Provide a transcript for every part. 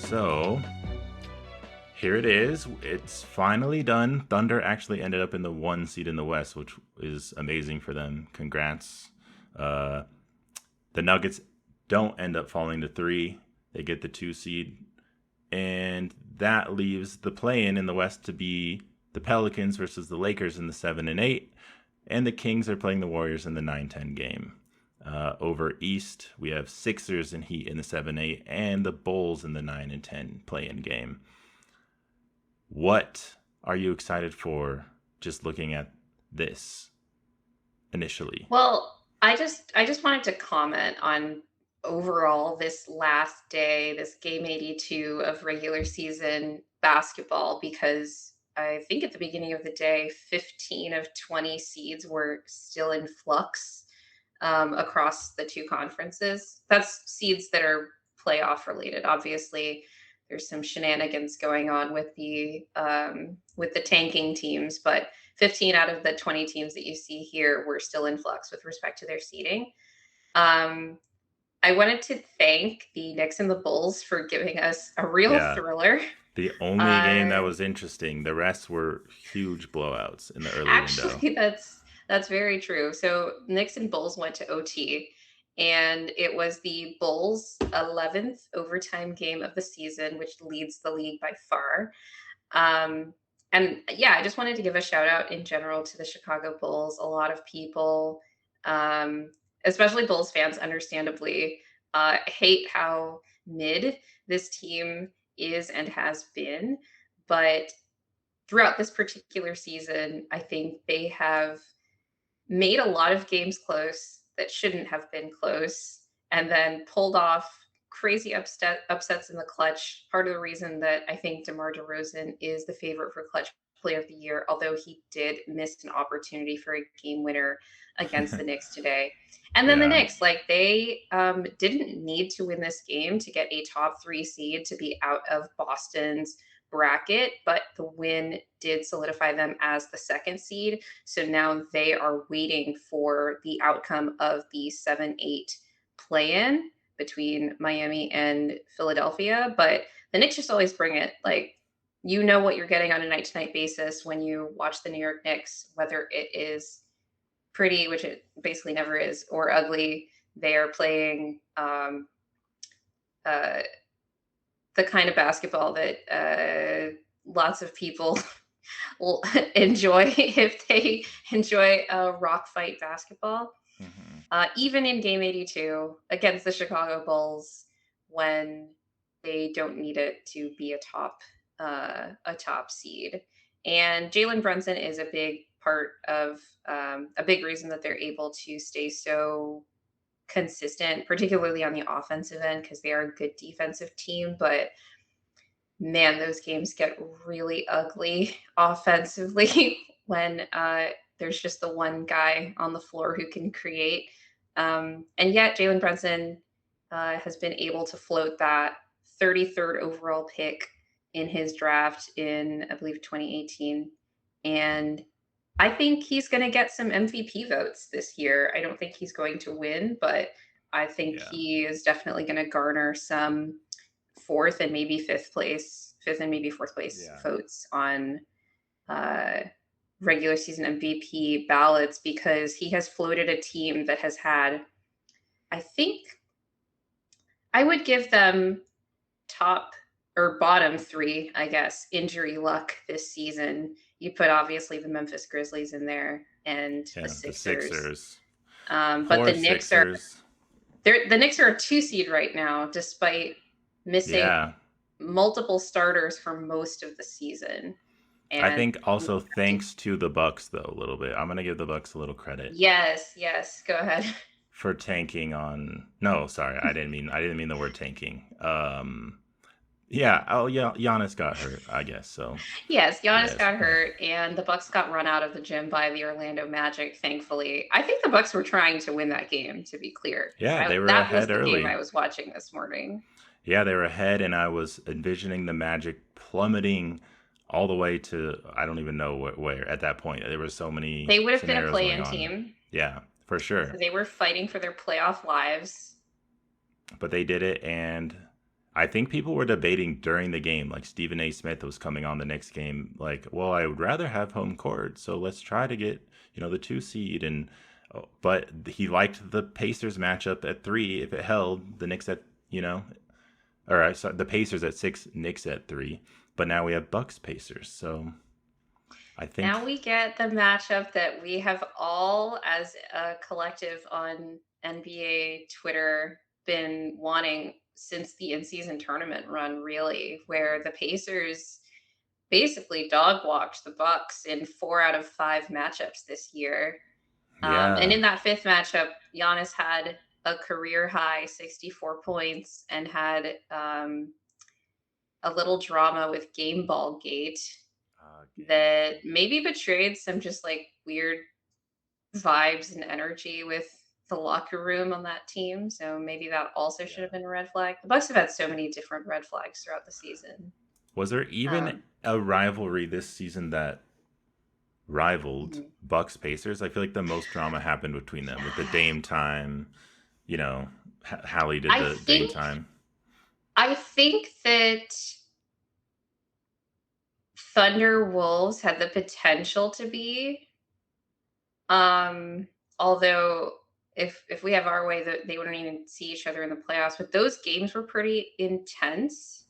So here it is. It's finally done. Thunder actually ended up in the 1 seed in the West, which is amazing for them. Congrats. Uh, the Nuggets don't end up falling to 3. They get the 2 seed. And that leaves the play in the West to be the Pelicans versus the Lakers in the 7 and 8. And the Kings are playing the Warriors in the 9-10 game. Over East, we have Sixers and Heat in the 7-8, and the Bulls in the 9 and 10 play-in game. What are you excited for just looking at this initially? Well, I just wanted to comment on overall this last day, this game 82 of regular season basketball, because I think at the beginning of the day, 15 of 20 seeds were still in flux across the two conferences. That's seeds that are playoff related. Obviously, there's some shenanigans going on with the tanking teams, but 15 out of the 20 teams that you see here were still in flux with respect to their seeding. Um, I wanted to thank the Knicks and the Bulls for giving us a real Yeah, thriller. the only game that Uh, was interesting. The rest were huge blowouts in the early window. Actually, that's very true. So Knicks and Bulls went to OT, and it was the Bulls' 11th overtime game of the season, which leads the league by far. Um, and yeah, I just wanted to give a shout out in general to the Chicago Bulls. A lot of people, um, especially Bulls fans, understandably, hate how mid this team is and has been. But throughout this particular season, I think they have made a lot of games close that shouldn't have been close, and then pulled off crazy upsets in the clutch. Part of the reason that I think DeMar DeRozan is the favorite for clutch player of the year, although he did miss an opportunity for a game winner against the Knicks today. And then the Yeah, Knicks, like they didn't need to win this game to get a top three seed to be out of Boston's bracket, but the win did solidify them as the second seed. So now they are waiting for the outcome of the 7-8 play in between Miami and Philadelphia. But the Knicks just always bring it. Like, you know what you're getting on a night to night basis when you watch the New York Knicks, whether it is pretty, which it basically never is, or ugly. They are playing uh, the kind of basketball that lots of people will enjoy if they enjoy rock fight basketball. hmm, Even in game 82 against the Chicago Bulls, when they don't need it to be a top seed. And Jalen Brunson is a big part of a big reason that they're able to stay so consistent, particularly on the offensive end, because they are a good defensive team. But man, those games get really ugly offensively when there's just the one guy on the floor who can create. And yet, Jalen Brunson has been able to float that 33rd overall pick in his draft in, I believe, 2018. And I think he's going to get some MVP votes this year. I don't think he's going to win, but I think yeah, he is definitely going to garner some fourth and maybe fifth and maybe fourth place yeah. votes on uh, regular season MVP ballots because he has floated a team that has had, I think, I would give them top or bottom three, I guess, injury luck this season. You put obviously the Memphis Grizzlies in there and the Yeah, the Sixers. Sixers. But Poor Sixers. the Knicks are a two seed right now, despite missing Yeah, multiple starters for most of the season. I And think also thanks to the Bucks though a little bit. I'm gonna give the Bucks a little credit yes, yes, go ahead. for tanking on. No, sorry, I didn't mean the word tanking. Yeah. Oh, yeah. Giannis got hurt, I guess. So Yes, Giannis yes, got hurt, and the Bucks got run out of the gym by the Orlando Magic. Thankfully, I think the Bucks were trying to win that game. To be clear, yeah, they were that was ahead the game I early. was watching this morning. Yeah, they were ahead, and I was envisioning the Magic plummeting all the way to I don't even know where at that point. There were so many They would have been a scenarios going play-in on. team, Yeah, for so sure. they were fighting for their playoff lives. But they did it, and I think people were debating during the game, like Stephen A. Smith was coming on the next game, like, well, I would rather have home court, so let's try to get, the 2 seed. And but he liked the Pacers matchup at 3 if it held. The Knicks at, or sorry, the Pacers at 6, Knicks at 3. But now we have Bucks Pacers, so I think, Now we get the matchup that we have all, as a collective on NBA Twitter, been wanting since the in-season tournament run, really, where the Pacers basically dog walked the Bucks in 4 out of 5 matchups this year. And yeah. in that fifth matchup, Giannis had a career high 64 points and had a little drama with Game Ball Gate Game that Ball. maybe betrayed some just like weird vibes and energy with the locker room on that team. So maybe that also should have Yeah. been a red flag. The Bucks have had so many different red flags throughout the season. Was there even Um, a rivalry this season that rivaled mhm. Bucks Pacers? I feel like the most drama happened between them with the Dame time. You know, Hallie did I the Dame think time. I think that Thunder Wolves had the potential to be. Um, Although if we have our way, that they wouldn't even see each other in the playoffs. But those games were pretty intense.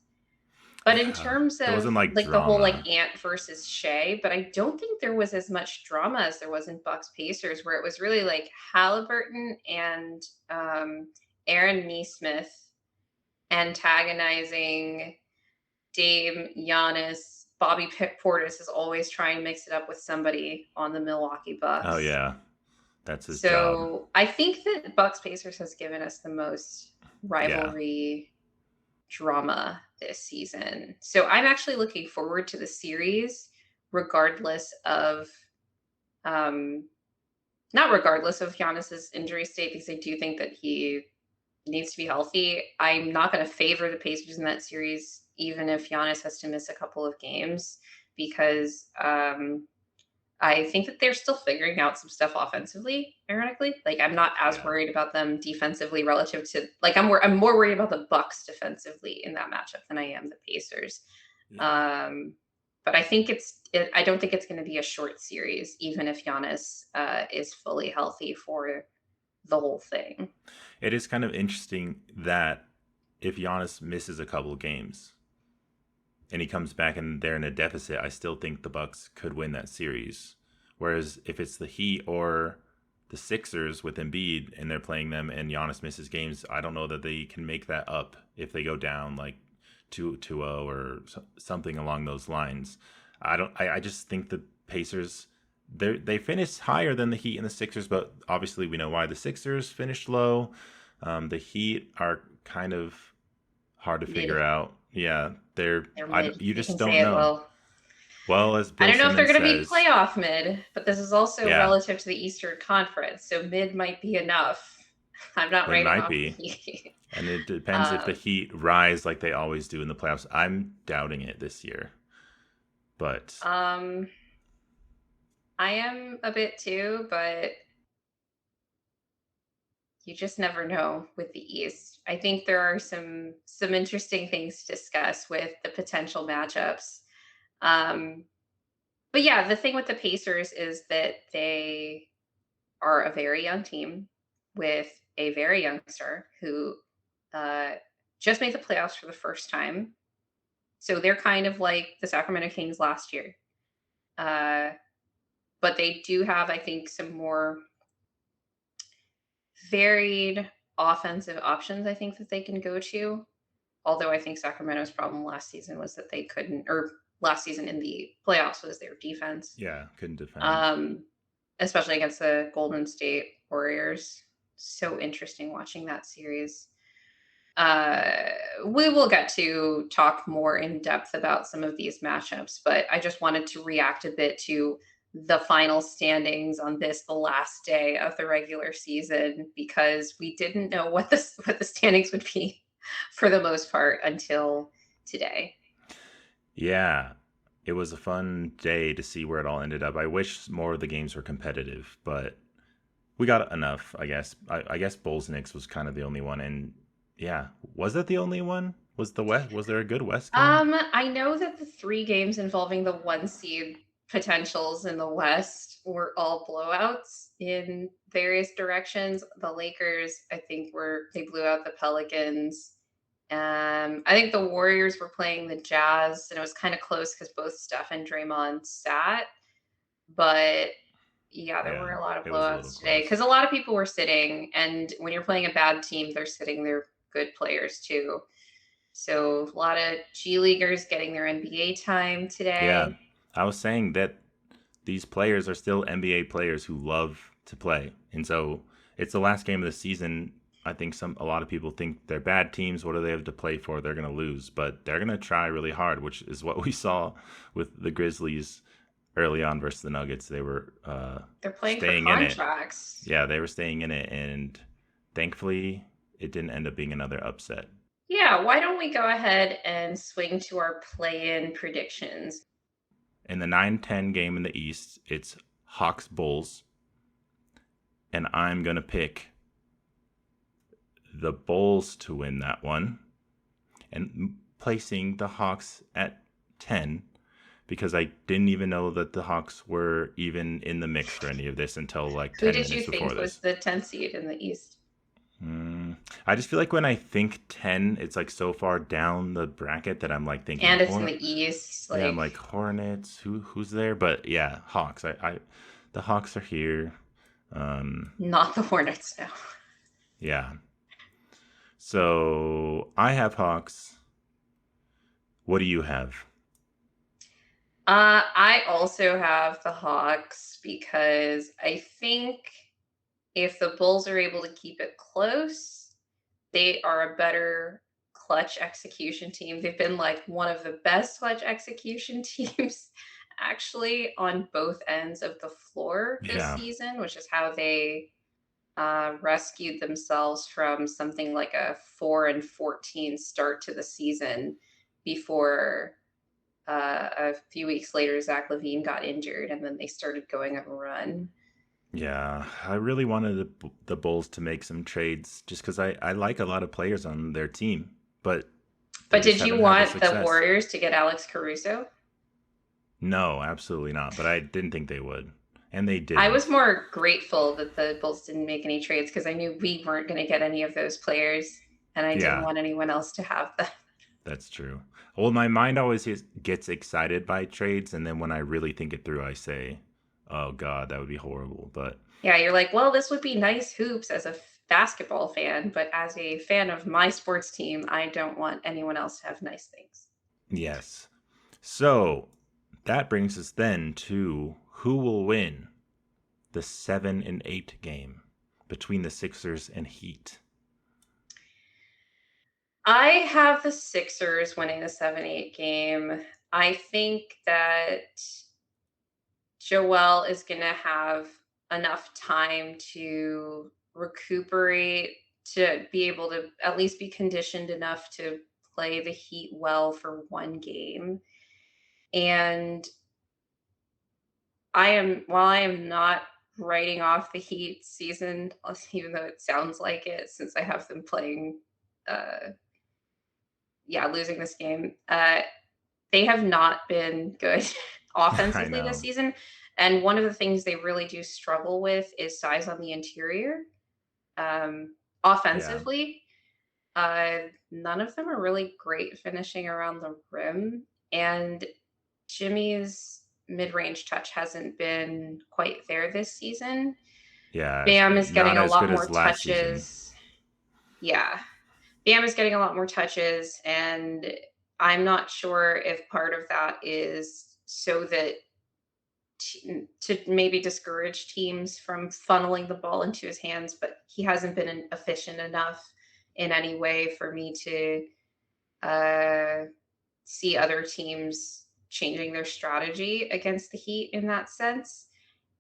But in Yeah, terms there wasn't of like like the whole drama. like Ant versus Shea, but I don't think there was as much drama as there was in Bucks Pacers, where it was really like Halliburton and Aaron Neesmith antagonizing Dame, Giannis. Bobby Portis is always trying to mix it up with somebody on the Milwaukee Oh Bucks. yeah, that's his job. So I think that Bucks Pacers has given us the most Yeah, rivalry drama this season. So I'm actually looking forward to the series, regardless of um not regardless of Giannis's injury state, because I do think that he needs to be healthy. I'm not going to favor the Pacers in that series, even if Giannis has to miss a couple of games, because I think that they're still figuring out some stuff offensively, ironically. Like I'm not as yeah, worried about them defensively relative to like I'm more worried about the Bucks defensively in that matchup than I am the Pacers. yeah. Um, but I think I don't think it's going to be a short series, even if Giannis is fully healthy for the whole thing. It is kind of interesting that if Giannis misses a couple of games and he comes back and they're in a deficit, I still think the Bucks could win that series. Whereas if it's the Heat or the Sixers with Embiid and they're playing them and Giannis misses games, I don't know that they can make that up if they go down like 2-0 or something along those lines. I just think the Pacers they finished higher than the Heat and the Sixers, but obviously we know why the Sixers finished low. The Heat are kind of hard to figure Mid, out. Yeah, they're mid. you You just can don't say it know. well. Well, as I Bill don't know if they're Simmons going to be says, playoff mid, but this is also yeah, relative to the Eastern Conference, so mid might be enough. I'm not it writing might off the be. Heat. And it depends if the um, Heat rise like they always do in the playoffs. I'm doubting it this year. But um, I am a bit too, but you just never know with the East. I think there are some interesting things to discuss with the potential matchups. Um, but yeah, the thing with the Pacers is that they are a very young team with a very young star who uh, just made the playoffs for the first time. So they're kind of like the Sacramento Kings last year. Uh, but they do have, I think, some more varied offensive options, I think, that they can go to. Although I think Sacramento's problem last season was that they couldn't, or last season in the playoffs was their defense, yeah, couldn't defend. um, especially against the Golden State Warriors. So interesting watching that series. Uh, we will get to talk more in depth about some of these matchups, but I just wanted to react a bit to the final standings on this, the last day of the regular season, because we didn't know what the standings would be for the most part until today. Yeah, it was a fun day to see where it all ended up. I wish more of the games were competitive, but we got enough, I guess. I guess Bulls Knicks was kind of the only one. And yeah, was that the only one? Was there a good West game? I know that the three games involving the one seed potentials in the West were all blowouts in various directions. The Lakers, I think, they blew out the Pelicans. I think the Warriors were playing the Jazz, and it was kind of close because both Steph and Draymond sat. But yeah, there Yeah, were a lot of it was a little blowouts today close. because a lot of people were sitting, and when you're playing a bad team, they're sitting their good players too. So a lot of G Leaguers getting their NBA time Yeah, today. I was saying that these players are still NBA players who love to play, and so it's the last game of the season. I think a lot of people think they're bad teams. What do they have to play for? They're going to lose, but they're going to try really hard, which is what we saw with the Grizzlies early on versus the Nuggets. They were They're playing for staying in it. contracts. Yeah, they were staying in it, and thankfully, it didn't end up being another upset. Yeah, why don't we go ahead and swing to our play-in predictions? In the 9-10 game in the East, it's Hawks Bulls, and I'm going to pick the Bulls to win that one and placing the Hawks at 10 because I didn't even know that the Hawks were even in the mix for any of this until like Who 10 did you minutes before think was this. the 10th seed in the East? I just feel like when I think 10, it's like so far down the bracket that I'm like thinking, And it's in the East, yeah, I'm like like Hornets, who's there? But yeah, Hawks. The Hawks are here. not the Hornets now. Yeah. So I have Hawks. What do you have? I also have the Hawks because I think if the Bulls are able to keep it close, they are a better clutch execution team. They've been like one of the best clutch execution teams actually on both ends of the floor this Yeah. season, which is how they rescued themselves from something like a 4-14 start to the season before a few weeks later Zach LaVine got injured and then they started going on a run. Yeah, I really wanted the Bulls to make some trades just because I like a lot of players on their team, but they But just did you haven't had the want the success. Warriors to get Alex Caruso? No, absolutely not. But I didn't think they would, and they I was didn't. more grateful that the Bulls didn't make any trades because I knew we weren't going to get any of those players, and I didn't Yeah, want anyone else to have them. that's true. Well, my mind always gets excited by trades, and then when I really think it through, I say, "Oh God, that would be horrible." But Yeah, you're like, well, this would be nice hoops as a basketball fan, but as a fan of my sports team, I don't want anyone else to have nice things. yes. So that brings us then to who will win the 7 and 8 game between the Sixers and Heat. I have the Sixers winning the 7-8 game. I think that Joel is going to have enough time to recuperate, to be able to at least be conditioned enough to play the Heat well for one game. And while I am not writing off the Heat season, even though it sounds like it, since I have them playing, uh, yeah, losing this game. They have not been good I offensively this know. season. And one of the things they really do struggle with is size on the interior. Yeah. Offensively, none of them are really great finishing around the rim. And Jimmy's mid range touch hasn't been quite there this season. Yeah. Bam is getting Not a as lot good more as last season. touches. Yeah. Bam is getting a lot more touches. And I'm not sure if part of that is so that to maybe discourage teams from funneling the ball into his hands, but he hasn't been efficient enough in any way for me to uh, see other teams changing their strategy against the Heat in that sense.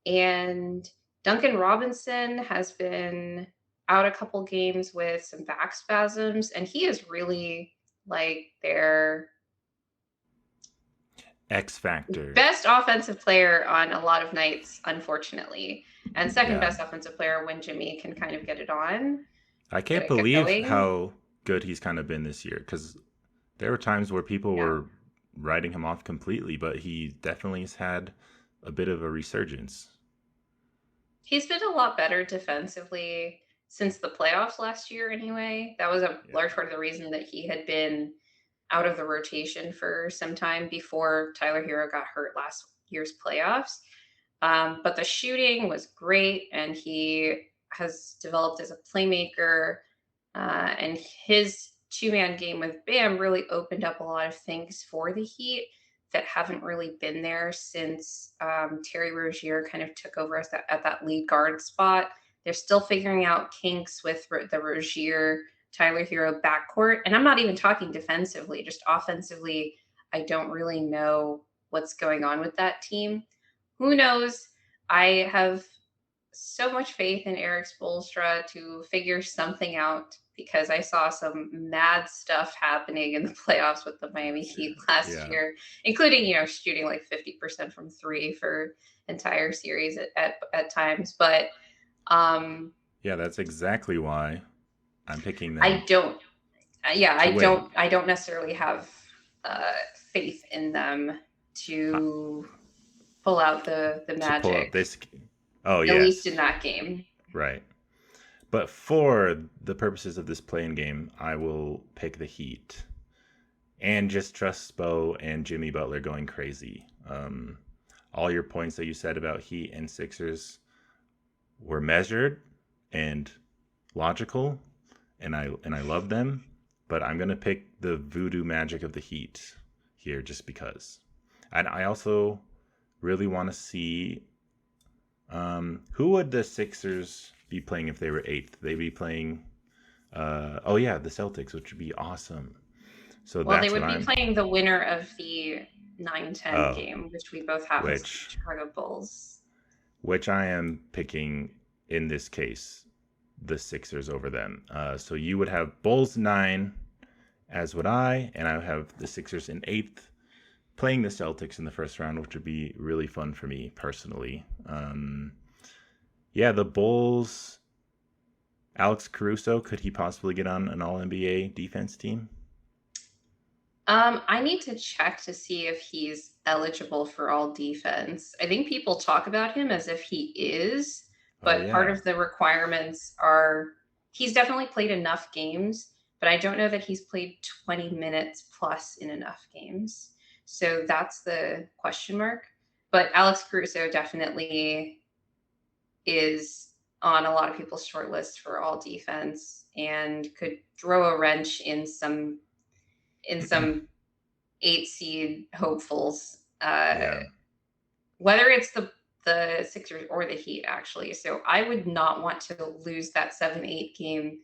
And Duncan Robinson has been out a couple games with some back spasms, and he is really like their X Factor. best offensive player on a lot of nights, unfortunately, and second Yeah. best offensive player when Jimmy can kind of get it I get can't it believe going. how good he's kind of been this year because There were times where people Yeah. were writing him off completely, but he definitely has had a bit of a resurgence. He's been a lot better defensively since the playoffs last year anyway. That was a Yeah. large part of the reason that he had been out of the rotation for some time before Tyler Hero got hurt last year's playoffs. But the shooting was great, and he has developed as a playmaker. And his two-man game with Bam really opened up a lot of things for the Heat that haven't really been there since Terry Rozier kind of took over as at that lead guard spot. They're still figuring out kinks with the Rozier Tyler Hero backcourt, and I'm not even talking defensively, just offensively. I don't really know what's going on with that team. Who knows? I have so much faith in Eric Spoelstra to figure something out because I saw some mad stuff happening in the playoffs with the Miami Last year. Heat last Yeah. year, including, shooting like 50% from three for entire series at times. But um, Yeah, that's exactly why I'm picking I them don't, yeah, to win. I don't necessarily have faith in them Uh, to pull out the to pull up magic, this. Oh, at least in yes. that game. Right. But for the purposes of this playing game, I will pick the Heat and just trust Spo and Jimmy Butler going crazy. All your points that you said about Heat and Sixers were measured and logical, and I love them. But I'm gonna pick the voodoo magic of the Heat here just because. And I also really want to see who would the Sixers be playing if they were eighth? They'd be playing. Oh yeah, the Celtics, which would be awesome. So Well, they that's what would be I'm. playing the winner of the 9-10 Oh, game, which we both have as which Chicago Bulls. I am picking in this case the Sixers over them. So you would have Bulls 9, as would I, and I would have the Sixers in eighth, playing the Celtics in the first round, which would be really fun for me personally. Yeah, the Bulls. Alex Caruso, could he possibly get on an All NBA defense team? I need to check to see if he's eligible for all defense. I think people talk about him as if he is, Oh but part yeah, of the requirements are he's definitely played enough games, but I don't know that he's played 20 minutes plus in enough games. So that's the question mark. But Alex Caruso definitely is on a lot of people's short list for all defense and could throw a wrench in some 8 seed hopefuls, yeah, whether it's the Sixers or the Heat, actually. So I would not want to lose that 7-8 game,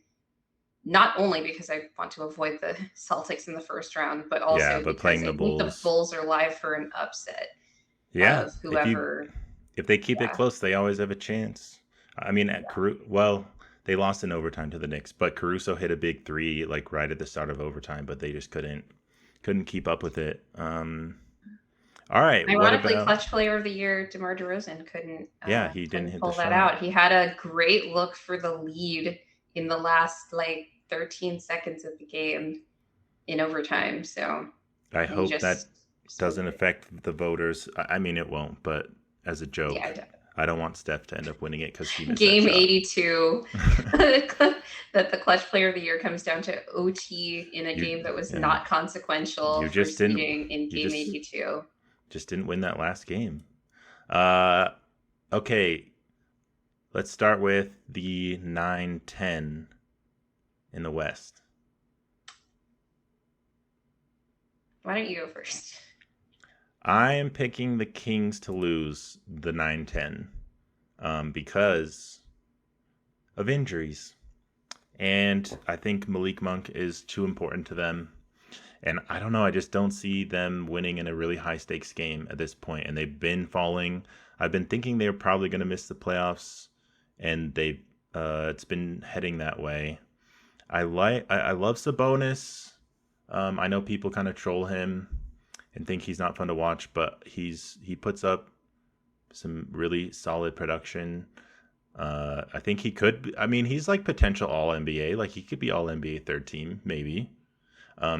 not only because I want to avoid the Celtics in the first round, but yeah. also But because playing I the think the Bulls, Bulls are live for an upset yeah. of If you whoever. if they keep it Yeah. close, they always have a chance. I mean, at well, they lost in overtime to the Knicks, but Caruso hit a big three like right at the start of overtime, but they just couldn't keep up with it. All right, what Ironically, about? clutch player of the year, DeMar DeRozan Yeah, he didn't couldn't hit the pull that shot. out. He had a great look for the lead in the last like 13 seconds of the game in overtime. So I he hope that just blew doesn't it. affect the voters. I mean, it won't, but as a Yeah, joke, I don't want Steph to end up winning it because he missed that game shot. 82 that the clutch player of the year comes down to OT in a you game that was yeah, not consequential you for just didn't seeding in you game 82. just didn't win that last game. Uh, okay, let's start with the 9-10 in the West. Why don't you go first? I am picking the Kings to lose the 9-10 because of injuries. And I think Malik Monk is too important to them. And I don't know, I just don't see them winning in a really high stakes game at this point. And they've been falling. I've been thinking they're probably going to miss the playoffs, and it's been heading that way. I love Sabonis. I know people kind of troll him and think he's not fun to watch, but he puts up some really solid production. I think he could. I mean, he's like potential All NBA. Like he could be All NBA third team, maybe.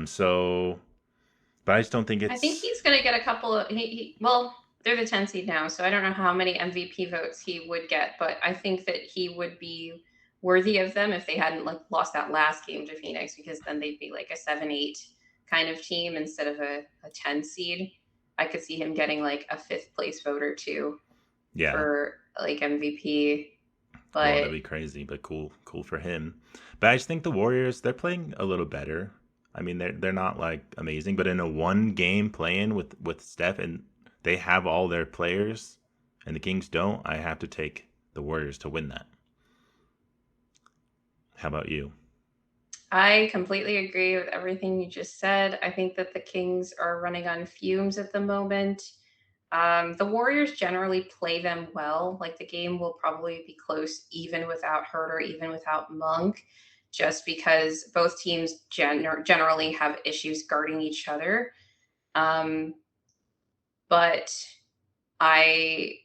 So but I just don't think I think it's. he's going to get a couple of. Well, they're the 10 seed now, so I don't know how many MVP votes he would get, but I think that he would be worthy of them if they hadn't like lost that last game to Phoenix, because then they'd be like a 7-8 kind of team instead of a 10 seed. I could see him getting like a fifth place vote or two Yeah, for like MVP. well, But that'd be crazy, but cool for him. But I just think the Warriors, they're playing a little better. I mean, they're not like amazing, but in a one game playing with Steph, and they have all their players, and the Kings don't. I have to take the Warriors to win that. How about you? I completely agree with everything you just said. I think that the Kings are running on fumes at the moment. The Warriors generally play them well. Like the game will probably be close even without Hurt or even without Monk, just because both teams generally have issues guarding each other. Um, but I,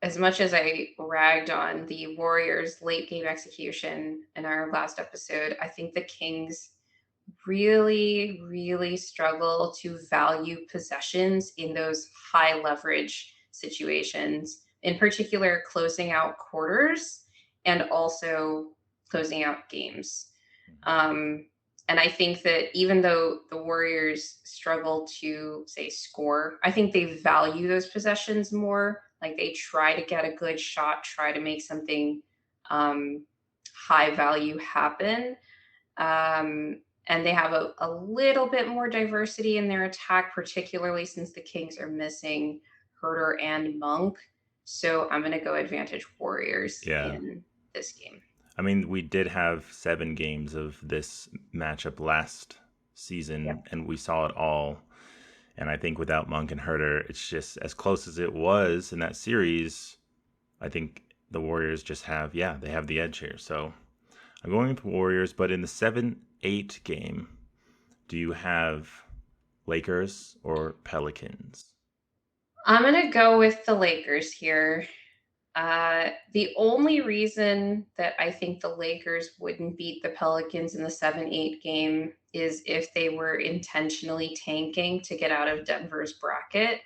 as much as I ragged on the Warriors' late game execution in our last episode, I think the Kings really, really struggle to value possessions in those high leverage situations, in particular, closing out quarters and also closing out games. Um, and I think that even though the Warriors struggle to, say, score, I think they value those possessions more. Like they try to get a good shot, try to make something um, high value happen. And they have a little bit more diversity in their attack, particularly since the Kings are missing Herter and Monk. So I'm going to go advantage Warriors Yeah. in this game. I mean, we did have 7 games of this matchup last season, Yep. and we saw it all. And I think without Monk and Herter, it's just as close as it was in that series. I think the Warriors just have, yeah, they have the edge here. So I'm going with Warriors, but in the 7-8 game, do you have Lakers or Pelicans? I'm going to go with the Lakers here. The only reason that I think the Lakers wouldn't beat the Pelicans in the 7-8 game is if they were intentionally tanking to get out of Denver's bracket.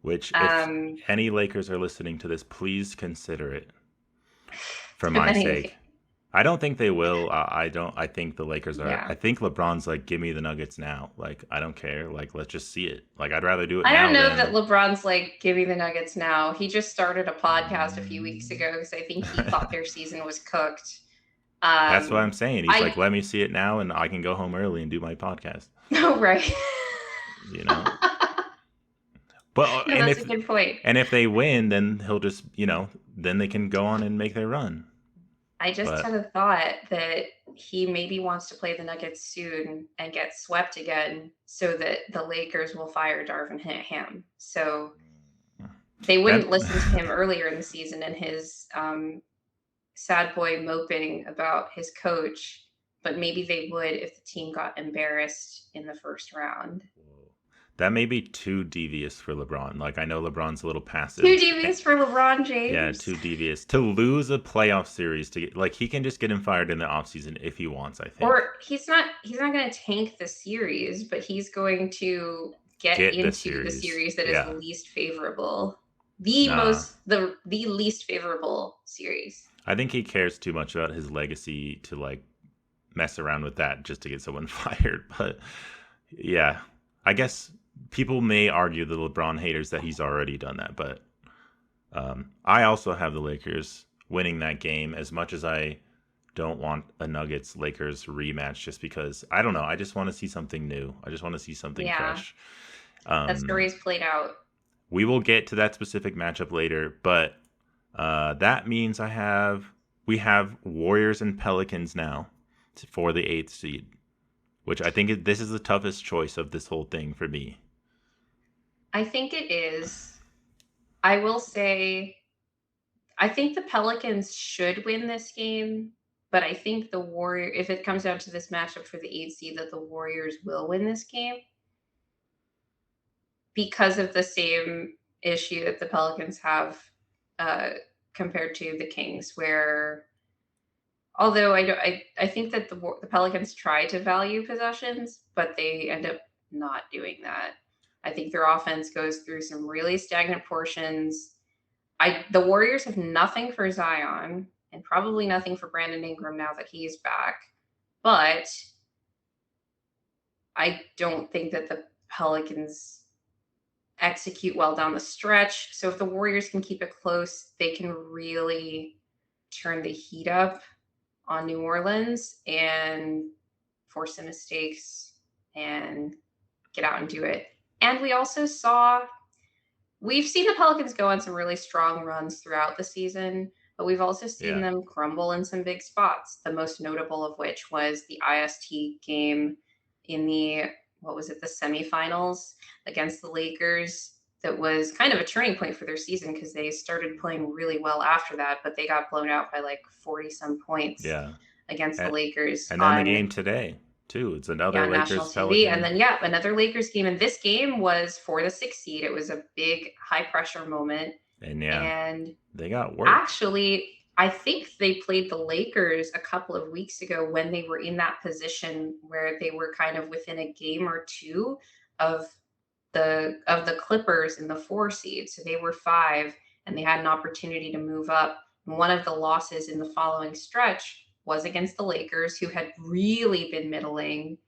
Which, if Um, any Lakers are listening to this, please consider it for my depending, sake. I don't think they will. I don't. I think the Lakers are. yeah. I think LeBron's like, give me the Nuggets now. Like, I don't care. Like, let's just see it. Like, I'd rather do it I don't now know that than. LeBron's like, give me the Nuggets now. He just started a podcast a few weeks ago because I think he thought their season was cooked. That's what I'm Um, saying. He's I like, let me see it now, and I can go home early and do my podcast. no, right. You know. But No, that's a good point. and if they win, then he'll just then they can go on and make their run. I just But had a thought that he maybe wants to play the Nuggets soon and get swept again so that the Lakers will fire Darvin Ham. So they that wouldn't listen to him earlier in the season and his sad boy moping about his coach, but maybe they would if the team got embarrassed in the first round. that may be too devious for LeBron. Like I know LeBron's a little Too passive. devious for LeBron Yeah, James. too devious. To lose a playoff series to get like he can just get him fired in the offseason if he wants, I think. Or he's not going to tank the series, but he's going to get Get the into the series. series that is Yeah. least favorable. The Nah. most the least favorable series. I think he cares too much about his legacy to like mess around with that just to get someone fired. But yeah, I guess people may argue, the LeBron haters, that he's already done that. But I also have the Lakers winning that game, as much as I don't want a Nuggets Lakers rematch, just because I don't know. I just want to see something new. I just want to see something Yeah, fresh. that Um, story's played out. we will get to that specific matchup later, but that means we have Warriors and Pelicans now for the 8th seed, which I think this is the toughest choice of this whole thing for me. I think it is. I will say I think the Pelicans should win this game, but I think the Warrior if it comes down to this matchup for the 8th seed that the Warriors will win this game because of the same issue that the Pelicans have uh, compared to the Kings, where although I think that the Pelicans try to value possessions, but they end up not doing that. I think their offense goes through some really stagnant portions. The Warriors have nothing for Zion and probably nothing for Brandon Ingram now that he's back. But I don't think that the Pelicans execute well down the stretch. So if the Warriors can keep it close, they can really turn the heat up on New Orleans and force some mistakes and get out and do it. And we've seen the Pelicans go on some really strong runs throughout the season, but we've also seen Yeah. them crumble in some big spots. The most notable of which was the IST game in the semifinals against the Lakers. That was kind of a turning point for their season because they started playing really well after that, but they got blown out by like 40 some points Yeah. against the And, Lakers and then the on game today, too. It's another national Lakers TV. And Pelican. then, another Lakers game. And this game was for the 6th seed. It was a big high pressure moment. And yeah, And they got worked. actually, I think they played the Lakers a couple of weeks ago when they were in that position where they were kind of within a game or two of the Clippers in the 4 seed. So they were 5 and they had an opportunity to move up. And one of the losses in the following stretch was against the Lakers, who had really been middling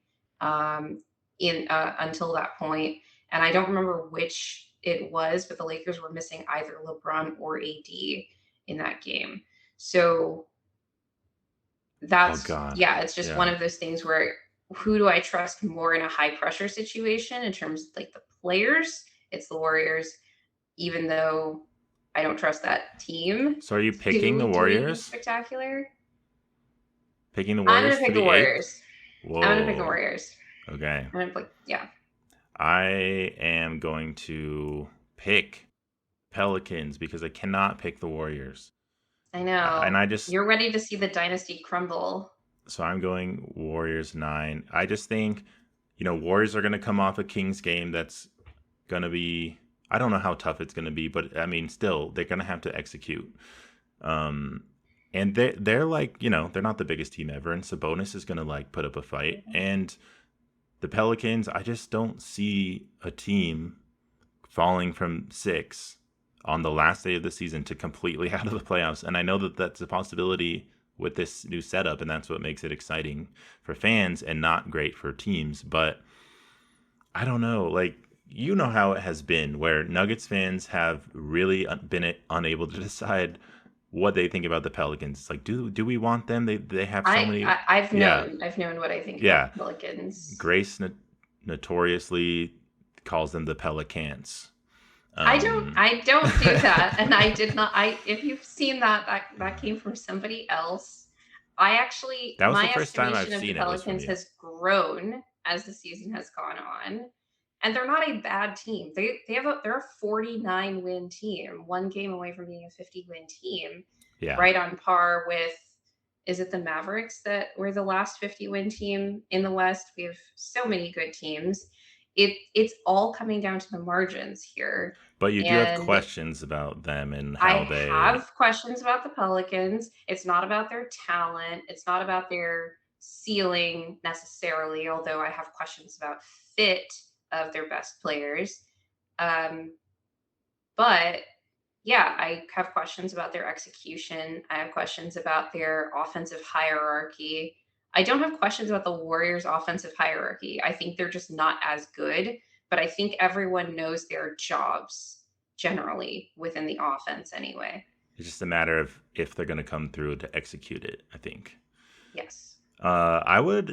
in until that point. And I don't remember which it was, but the Lakers were missing either LeBron or AD in that game. So God. it's just one of those things where who do I trust more in a high pressure situation in terms of like the players? It's the Warriors, even though I don't trust that team. So are you picking the Warriors? Spectacular. Picking the Warriors? I'm gonna pick the Warriors. Whoa. I'm gonna pick the Warriors. Okay. I'm gonna pick, yeah. I am going to pick Pelicans because I cannot pick the Warriors. I know. And you're ready to see the dynasty crumble. So I'm going Warriors 9. I just think, Warriors are going to come off a Kings game that's going to be, I don't know how tough it's going to be, but I mean, still, they're going to have to execute. And they're like, they're not the biggest team ever, and Sabonis is going to like put up a fight. And the Pelicans, I just don't see a team falling from 6 on the last day of the season to completely out of the playoffs. And I know that that's a possibility with this new setup, and that's what makes it exciting for fans and not great for teams. But I don't know, like, how it has been where Nuggets fans have really been unable to decide what they think about the Pelicans. It's like, do we want them? They have so many. I've known what I think about the Pelicans. Grace notoriously calls them the Pelicans. I don't do that, and I did not. If you've seen that came from somebody else. That was the first time I've seen it. Pelicans has grown as the season has gone on, and they're not a bad team. They're a 49 win team, 1 game away from being a 50 win team. Yeah, right on par with. Is it the Mavericks that were the last 50 win team in the West? We have so many good teams. It's all coming down to the margins here. But you do have questions about them and how they... I have questions about the Pelicans. It's not about their talent. It's not about their ceiling necessarily, although I have questions about fit of their best players. But yeah, I have questions about their execution. I have questions about their offensive hierarchy. I don't have questions about the Warriors' offensive hierarchy. I think they're just not as good, but I think everyone knows their jobs generally within the offense anyway. It's just a matter of if they're going to come through to execute it, I think. Yes.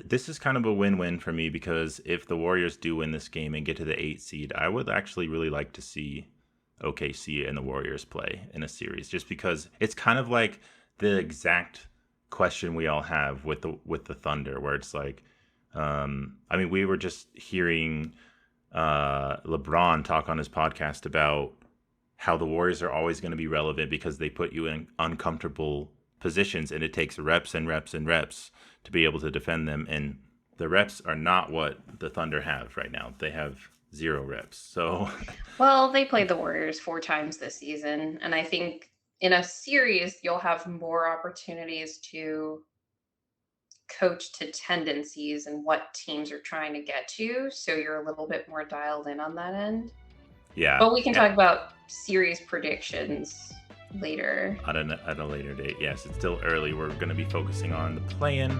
This is kind of a win-win for me because if the Warriors do win this game and get to the 8 seed, I would actually really like to see OKC and the Warriors play in a series, just because it's kind of like the exact question we all have with the Thunder, where it's like, we were just hearing LeBron talk on his podcast about how the Warriors are always going to be relevant because they put you in uncomfortable positions, and it takes reps and reps and reps to be able to defend them. And the reps are not what the Thunder have right now. They have 0 reps. So, well, they played the Warriors 4 times this season, and I think in a series you'll have more opportunities to coach to tendencies and what teams are trying to get to. So you're a little bit more dialed in on that end. Yeah. But we can talk about series predictions later. At a later date. Yes, it's still early. We're going to be focusing on the play-in.